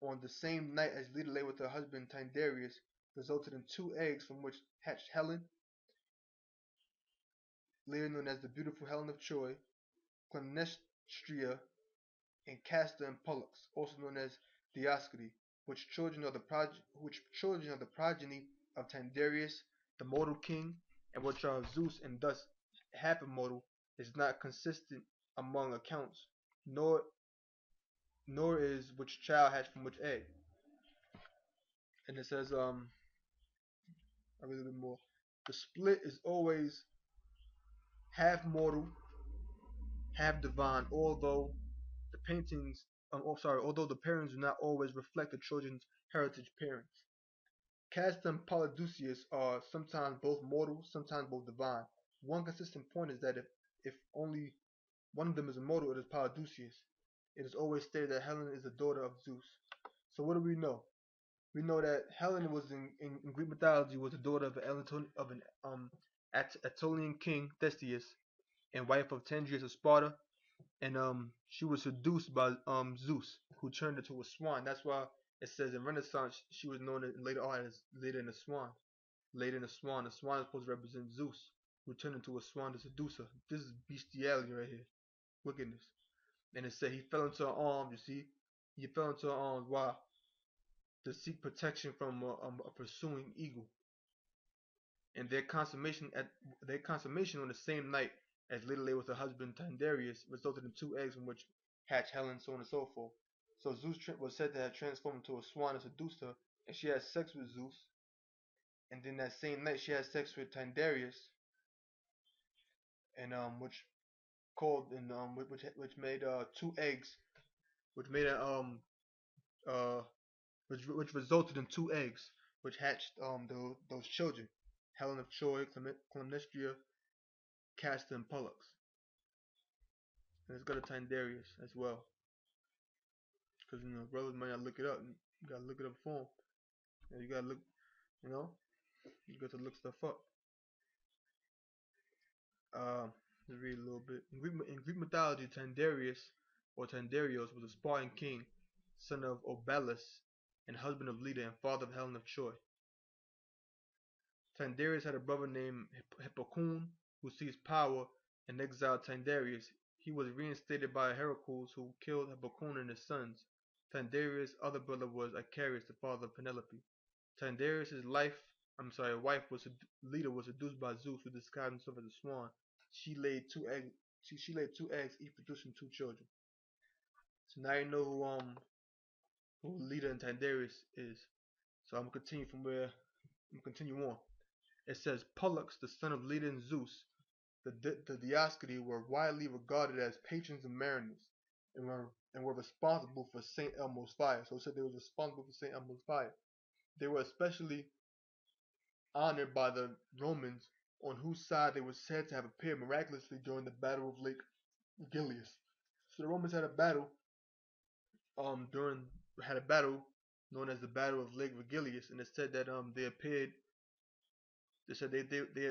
on the same night as Leda lay with her husband Tyndareus, resulted in two eggs from which hatched Helen, later known as the beautiful Helen of Troy, Clymnestria, and Castor and Pollux, also known as Dioscody, which children are the progeny of Tyndareus, the mortal king, and which are of Zeus and thus half immortal, is not consistent among accounts, nor nor is which child hatched from which egg. And it says a little bit more. The split is always half mortal, half divine, although the parents do not always reflect the children's heritage parents. Castor and Polydeuces are sometimes both mortal, sometimes both divine. One consistent point is that if only one of them is immortal, it is Polydeuces. It is always stated that Helen is the daughter of Zeus. So what do we know? We know that Helen was in Greek mythology was the daughter of an Aetolian king Theseus and wife of Tandrius of Sparta, and she was seduced by Zeus, who turned her to a swan. That's why it says in Renaissance she was known later on as Leda in a swan. Leda in a swan. The swan is supposed to represent Zeus, who turned into a swan to seduce her. This is bestiality right here, wickedness. And it said he fell into her arms. You see, he fell into her arms. Why? To seek protection from a pursuing eagle. And their consummation on the same night as Leda lay with her husband Tyndareus resulted in two eggs from which hatched Helen, so on and so forth. So Zeus was said to have transformed into a swan and seduced her, and she had sex with Zeus. And then that same night she had sex with Tyndareus, and which called and which made two eggs, which made a uh which resulted in two eggs, which hatched those children, Helen of Troy, Clymnestria, Castor, and Pollux. And it's got a Tyndareus as well, because brothers might not look it up. You gotta look it up for them. And you gotta look, you know, you got to look stuff up. Uh, let's read a little bit. In Greek mythology, Tyndareus or Tyndareos was a Spartan king, son of Obalus, and husband of Leda and father of Helen of Troy. Tyndareus had a brother named Hippocoon, who seized power and exiled Tyndareus. He was reinstated by Heracles, who killed Hippocoon and his sons. Tyndareus' other brother was Icarius, the father of Penelope. Tyndareus' wife was Leda was seduced by Zeus, who disguised himself as a swan. She laid two eggs. She laid two eggs, each producing two children. So now you know who Leda and Tyndareus is. So I'm gonna continue on. It says Pollux, the son of Leda and Zeus, the Dioscody were widely regarded as patrons of mariners, and were responsible for Saint Elmo's fire. So it said they were responsible for Saint Elmo's fire. They were especially honored by the Romans, on whose side they were said to have appeared miraculously during the Battle of Lake Regillus. So the Romans during had a battle known as the Battle of Lake Regillus, and it said that they appeared. They said they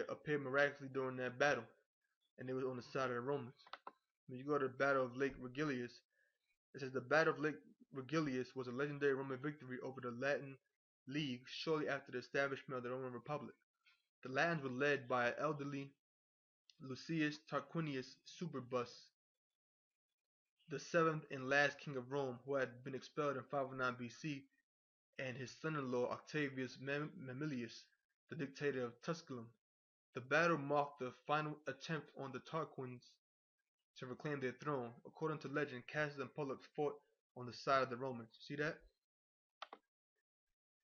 appeared miraculously during that battle, and they were on the side of the Romans. When you go to the Battle of Lake Regillus, it says the Battle of Lake Regillus was a legendary Roman victory over the Latin League shortly after the establishment of the Roman Republic. The Latins were led by elderly Lucius Tarquinius Superbus, the seventh and last king of Rome, who had been expelled in 509 BC, and his son-in-law Octavius Mamilius, the dictator of Tusculum. The battle marked the final attempt on the Tarquins to reclaim their throne. According to legend, Castor and Pollux fought on the side of the Romans. See that?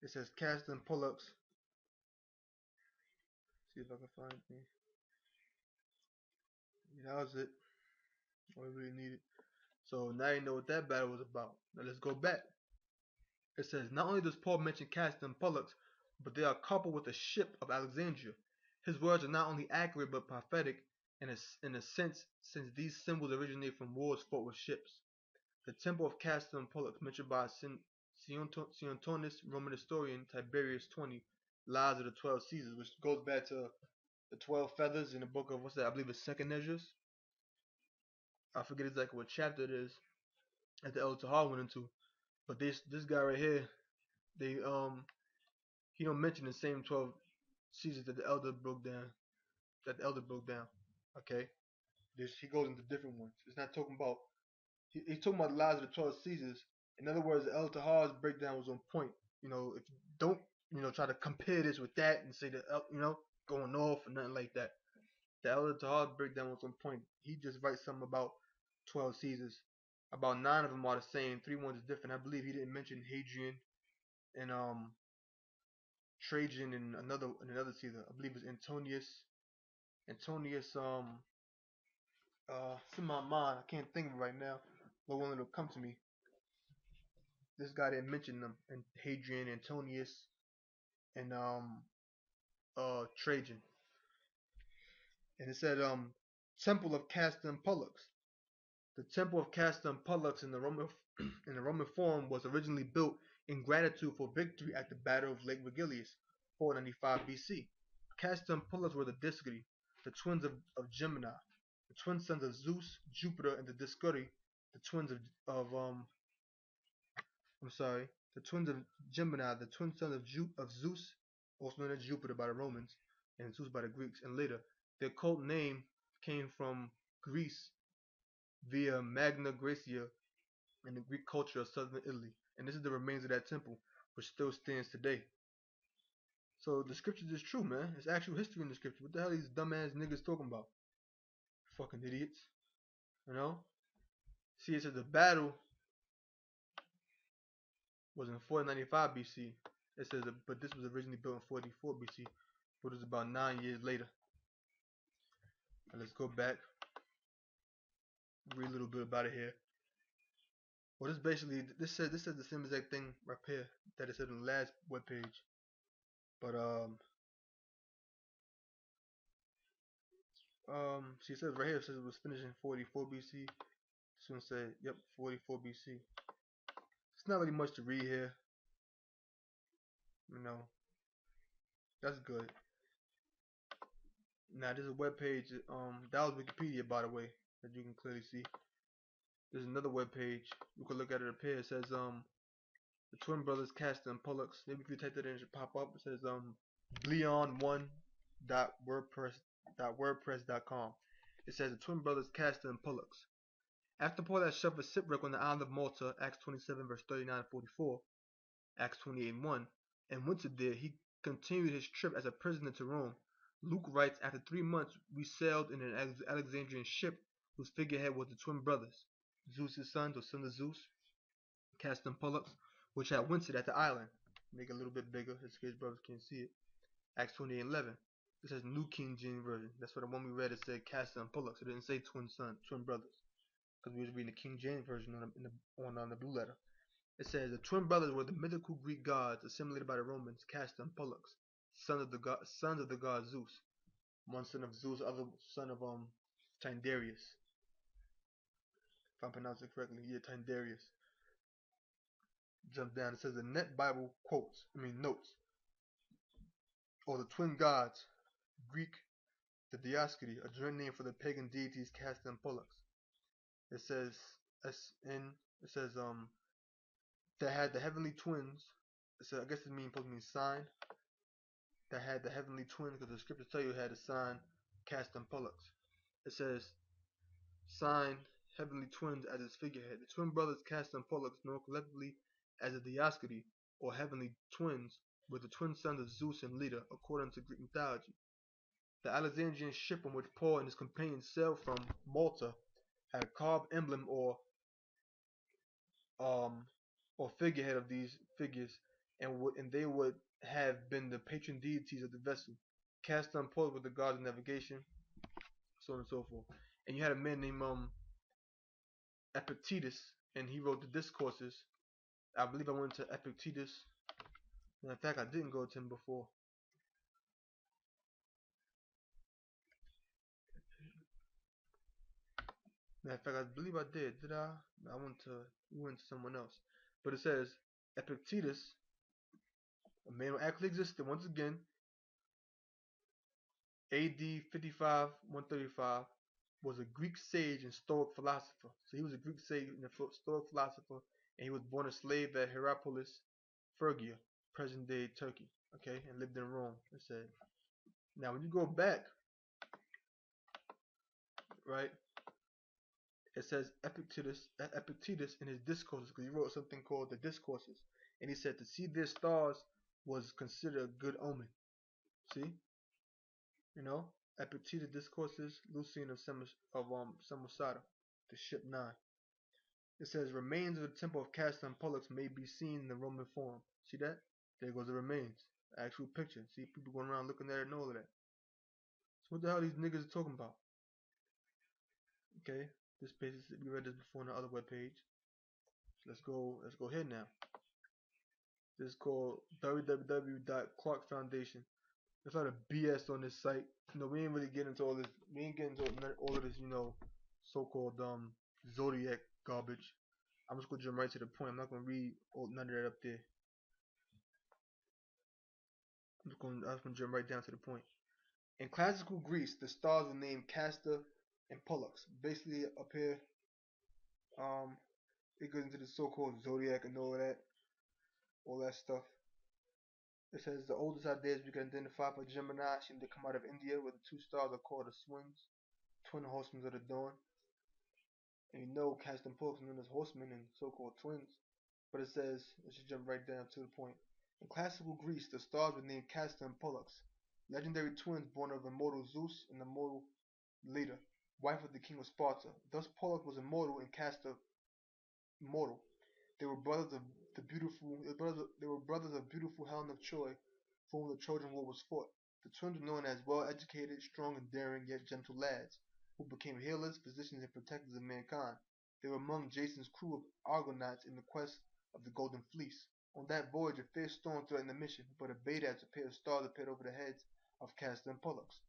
It says Castor and Pollux. See if I can find it. Yeah, that was it. All we really needed. So now you know what that battle was about. Now let's go back. It says not only does Paul mention Castor and Pollux, but they are coupled with the ship of Alexandria. His words are not only accurate but prophetic in a sense, since these symbols originate from wars fought with ships. The temple of Castor and Pollux, mentioned by Suetonius, Roman historian Tiberius 20, Lives of the 12 Caesars, which goes back to the 12 feathers in the book of, what's that? I believe it's Second Esdras. I forget exactly what chapter it is that the Elder Tahar went into. But this guy right here, they he don't mention the same 12 seasons that the elder broke down. That the elder broke down. Okay, this he goes into different ones. It's not talking about he's talking about the lives of the 12 seasons. In other words, the elder Tahar's breakdown was on point. If you don't try to compare this with that and say that going off or nothing like that. The elder Tahar breakdown was on point. He just writes something about 12 seasons. About nine of them are the same. Three ones are different. I believe he didn't mention Hadrian and Trajan and another Caesar. I believe it was Antonius. Antonius it's in my mind. I can't think of it right now. Lord willing, it'll come to me. This guy didn't mention them. And Hadrian, Antonius, and Trajan. And it said Temple of Castor and Pollux. The Temple of Castor and Pollux in the Roman in the Roman Forum was originally built in gratitude for victory at the Battle of Lake Regillus, 495 BC. Castor and Pollux were the Discuri, the twins of Gemini, the twin sons of Zeus, Jupiter, and the Discuri, the twins of I'm sorry, the twins of Gemini, the twin sons of Zeus, also known as Jupiter by the Romans, and Zeus by the Greeks, and later their cult name came from Greece via Magna Graecia and the Greek culture of southern Italy. And this is the remains of that temple, which still stands today. So the scriptures is true, man. It's actual history in the scripture. What the hell are these dumbass niggas talking about? Fucking idiots. You know? See, it says the battle was in 495 BC. It says, but this was originally built in 44 BC, but it was about 9 years later. And let's go back, read a little bit about it here. Well, this says the same exact thing right here that it said on the last webpage, but see, it says right here, it says it was finished in 44 BC. This one said, yep, 44 BC. It's not really much to read here. That's good. Now, there's a web page. That was Wikipedia, by the way, as you can clearly see. There's another web page. You can look at it up here. It says, the twin brothers Castor and Pollux. Maybe if you type that in, it should pop up. It says, bleon1.wordpress.com. It says the twin brothers Castor and Pollux. After Paul had suffered shipwreck on the island of Malta, Acts 27 verse 39-44, Acts 28:1, and went to there, he continued his trip as a prisoner to Rome. Luke writes, after 3 months we sailed in an Alexandrian ship whose figurehead was the twin brothers, Zeus' sons or son of Zeus, Castor and Pollux, which had wintered at the island. Make it a little bit bigger, his brothers can't see it. Acts 28:11. This says New King James Version. That's what the one we read. It said Castor and Pollux. It didn't say twin brothers, because we was reading the King James Version on the blue letter. It says the twin brothers were the mythical Greek gods assimilated by the Romans, Castor and Pollux, sons of the god Zeus. One son of Zeus, other son of Tyndareus. If I'm pronouncing it correctly, yeah, Tyndareus. Jump down. It says the Net Bible notes, or the twin gods, Greek, the Dioscuri, a joint name for the pagan deities Castor and Pollux. It says it says that had the heavenly twins. So I guess it supposed to mean sign. That had the heavenly twins, because the scriptures tell you it had a sign, Castor and Pollux. It says sign heavenly twins as its figurehead. The twin brothers Castor and Pollux, known collectively as the Dioscuri, or heavenly twins, were the twin sons of Zeus and Leda, according to Greek mythology. The Alexandrian ship on which Paul and his companions sailed from Malta had a carved emblem or figurehead of these figures, and they would have been the patron deities of the vessel. Castor and Pollux were the gods of navigation, so on and so forth. And you had a man named Epictetus, and he wrote the discourses. I believe I went to Epictetus. In fact, I didn't go to him before. In fact, I believe I did. Did I? We went to someone else. But it says Epictetus, a man who actually existed once again, AD 55-135, was a Greek sage and Stoic philosopher. So he was a Greek sage and a Stoic philosopher. and he was born a slave at Hierapolis, Phrygia, present-day Turkey. Okay, and lived in Rome. It said. Now, when you go back, right, it says Epictetus in his discourses, because he wrote something called the Discourses, and he said to see their stars was considered a good omen. See, you know, Epictetus Discourses, Lucian of Samosata, the ship 9. It says remains of the temple of Castor and Pollux may be seen in the Roman Forum. See that? There goes the remains. Actual picture. See people going around looking at it and all of that. So what the hell these niggas are talking about? Okay, this page we read this before on the other web page. So let's go ahead now. This is called www.Clark Foundation. There's a lot of BS on this site. We ain't really getting into all this. We ain't getting into all of this, so-called zodiac garbage. I'm just gonna jump right to the point. I'm not gonna read none of that up there. I'm just gonna jump right down to the point. In classical Greece, the stars were named Castor and Pollux. Basically, up here, it goes into the so-called zodiac and all that stuff. It says the oldest ideas we can identify for Gemini seem to come out of India, where the two stars are called the swings, twin horsemen of the dawn. And Castor and Pollux are known as horsemen and so-called twins. But it says, let's just jump right down to the point. In classical Greece, the stars were named Castor and Pollux, legendary twins born of immortal Zeus and immortal Leda, wife of the king of Sparta. Thus Pollux was immortal and Castor mortal. They were brothers of beautiful Helen of Troy, for whom the Trojan War was fought. The twins were known as well-educated, strong, and daring, yet gentle lads, who became healers, physicians, and protectors of mankind. They were among Jason's crew of Argonauts in the quest of the Golden Fleece. On that voyage, a fierce storm threatened the mission, but abated as a pair of stars appeared over the heads of Castor and Pollux.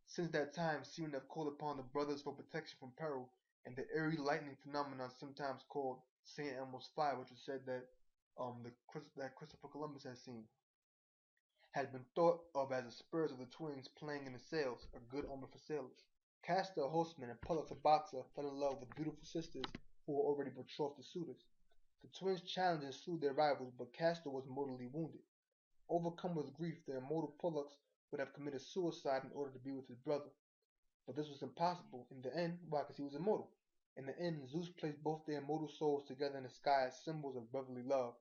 Since that time, seamen have called upon the brothers for protection from peril, and the eerie lightning phenomenon, sometimes called Saint Elmo's fire, which was said that Christopher Columbus had seen, has been thought of as the spirits of the twins playing in the sails, a good omen for sailors. Castor, a horseman, and Pollux, a boxer, fell in love with beautiful sisters who were already betrothed to suitors. The twins challenged and slew their rivals, but Castor was mortally wounded. Overcome with grief, the immortal Pollux would have committed suicide in order to be with his brother. But this was impossible. In the end, why? Because he was immortal. In the end, Zeus placed both their immortal souls together in the sky as symbols of brotherly love,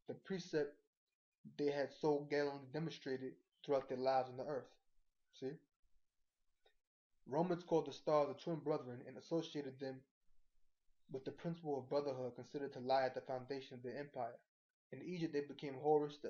the precept they had so gallantly demonstrated throughout their lives on the earth. See? Romans called the stars the twin brethren and associated them with the principle of brotherhood considered to lie at the foundation of their empire. In Egypt, they became Horus, the